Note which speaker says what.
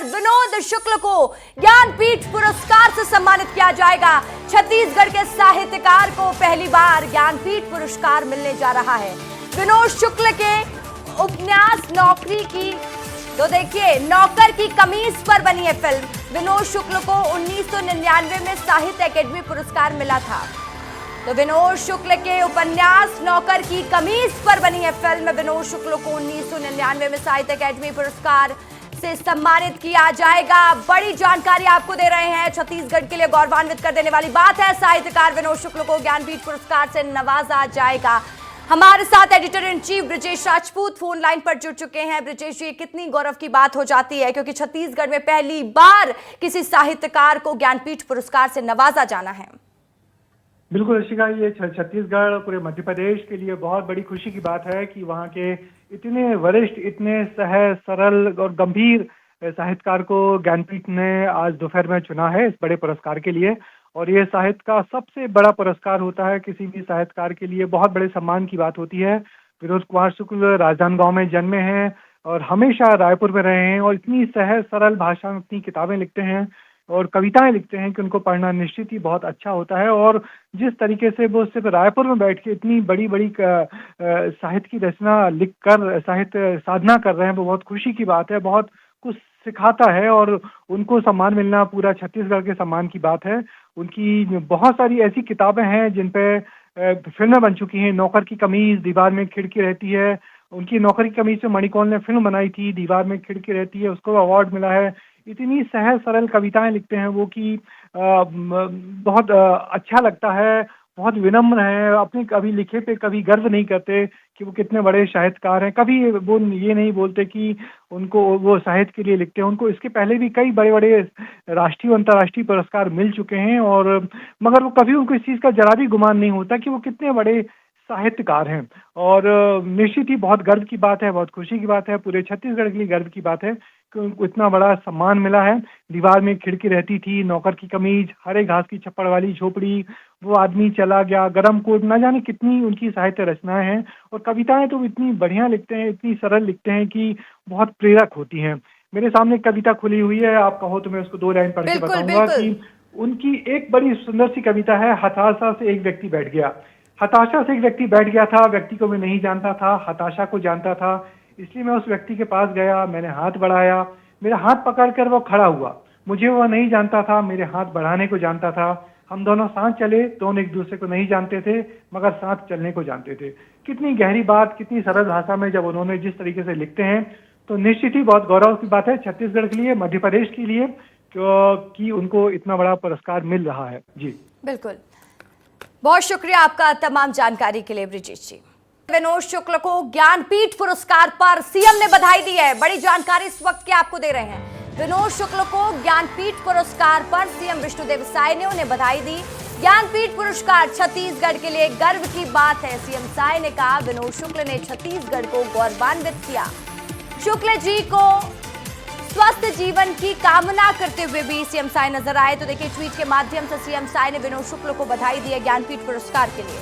Speaker 1: पुरस्कार विनोद शुक्ल को ज्ञानपीठ पुरस्कार से सम्मानित किया जाएगा। छत्तीसगढ़ के साहित्यकार को पहली बार ज्ञानपीठ पुरस्कार मिलने जा रहा है। विनोद शुक्ल के उपन्यास नौकरी की तो देखिए नौकर की कमीज पर बनी है फिल्म। विनोद शुक्ल को 1999 में साहित्य अकेडमी पुरस्कार मिला था। तो विनोद शुक्ल के उपन्यास नौकर की कमीज पर बनी है फिल्म। विनोद शुक्ल को 1999 में साहित्य अकेडमी पुरस्कार से सम्मानित किया जाएगा। बड़ी जानकारी आपको दे रहे हैं, छत्तीसगढ़ के लिए गौरवान्वित कर देने वाली बात है। साहित्यकार विनोद शुक्ल को ज्ञानपीठ पुरस्कार से नवाजा जाएगा। हमारे साथ editor in chief Brijesh Rajput phone line पर जुड़ चुके हैं। ब्रिजेश जी, कितनी गौरव की बात हो जाती है क्योंकि छत्तीसगढ़ में पहली बार किसी साहित्यकार को ज्ञानपीठ पुरस्कार से नवाजा जाना है।
Speaker 2: बिल्कुल रशिका, ये छत्तीसगढ़ पूरे मध्य प्रदेश के लिए बहुत बड़ी खुशी की बात है कि वहाँ के इतने वरिष्ठ, इतने सहज, सरल और गंभीर साहित्यकार को ज्ञानपीठ ने आज दोपहर में चुना है इस बड़े पुरस्कार के लिए। और ये साहित्य का सबसे बड़ा पुरस्कार होता है किसी भी साहित्यकार के लिए, बहुत बड़े सम्मान की बात होती है। विनोद कुमार शुक्ल राजनांदगांव में जन्मे हैं और हमेशा रायपुर में रहे हैं और इतनी सहज सरल भाषा में अपनी किताबें लिखते हैं और कविताएं लिखते हैं कि उनको पढ़ना निश्चित ही बहुत अच्छा होता है। और जिस तरीके से वो सिर्फ रायपुर में बैठ के इतनी बड़ी बड़ी साहित्य की रचना लिख कर साहित्य साधना कर रहे हैं, वो बहुत खुशी की बात है, बहुत कुछ सिखाता है और उनको सम्मान मिलना पूरा छत्तीसगढ़ के सम्मान की बात है। उनकी बहुत सारी ऐसी किताबें हैं जिन पे फिल्में बन चुकी हैं। नौकर की कमीज, दीवार में खिड़की रहती है, उनकी नौकर की कमीज पे मणिकौल ने फिल्म बनाई थी, दीवार में खिड़की रहती है, उसको अवार्ड मिला है। इतनी सहज सरल कविताएं लिखते हैं वो कि बहुत अच्छा लगता है, बहुत विनम्र है, अपने कभी लिखे पे कभी गर्व नहीं करते कि वो कितने बड़े साहित्यकार हैं। कभी वो ये नहीं बोलते कि उनको वो साहित्य के लिए लिखते हैं। उनको इसके पहले भी कई बड़े बड़े राष्ट्रीय और अंतर्राष्ट्रीय पुरस्कार मिल चुके हैं और मगर वो कभी उनको इस चीज़ का जरा भी गुमान नहीं होता कि वो कितने बड़े साहित्यकार हैं। और निश्चित ही बहुत गर्व की बात है, बहुत खुशी की बात है, पूरे छत्तीसगढ़ के लिए गर्व की बात है कि उनको इतना बड़ा सम्मान मिला है। दीवार में खिड़की रहती थी, नौकर की कमीज, हरे घास की छप्पड़ वाली झोपड़ी, वो आदमी चला गया, गरम कोट, ना जाने कितनी उनकी साहित्य रचनाएं हैं। और कविताएं तो इतनी बढ़िया लिखते हैं, इतनी सरल लिखते हैं कि बहुत प्रेरक होती हैं। मेरे सामने कविता खुली हुई है, आप कहो तो मैं उसको 2 लाइन पढ़ के बताऊंगा कि उनकी एक बड़ी सुंदर सी कविता है। हताशा से एक व्यक्ति बैठ गया। हताशा से एक व्यक्ति बैठ गया था, व्यक्ति को मैं नहीं जानता था, हताशा को जानता था, इसलिए मैं उस व्यक्ति के पास गया, मैंने हाथ बढ़ाया, मेरा हाथ पकड़कर वो खड़ा हुआ। मुझे वो नहीं जानता था, मेरे हाथ बढ़ाने को जानता था। हम दोनों साथ चले, दोनों एक दूसरे को नहीं जानते थे मगर साथ चलने को जानते थे। कितनी गहरी बात, कितनी सरल भाषा में जब उन्होंने जिस तरीके से लिखते हैं तो निश्चित ही बहुत गौरव की बात है छत्तीसगढ़ के लिए, मध्य प्रदेश के लिए कि उनको इतना बड़ा पुरस्कार मिल रहा है। जी
Speaker 1: बिल्कुल, बहुत शुक्रिया आपका तमाम जानकारी के लिए ब्रिजेश जी। विनोद शुक्ल को ज्ञानपीठ पुरस्कार पर सीएम ने बधाई दी है। बड़ी जानकारी इस वक्त की आपको दे रहे हैं। विनोद शुक्ल को ज्ञानपीठ पुरस्कार पर सीएम विष्णुदेव साय ने उन्हें बधाई दी। ज्ञानपीठ पुरस्कार छत्तीसगढ़ के लिए गर्व की बात है। सीएम साय ने कहा विनोद शुक्ल ने छत्तीसगढ़ को गौरवान्वित किया। शुक्ल जी को स्वस्थ जीवन की कामना करते हुए भी सीएम साय नजर आए। तो देखिए ट्वीट के माध्यम से सीएम साय ने विनोद शुक्ल को बधाई दी है ज्ञानपीठ पुरस्कार के लिए।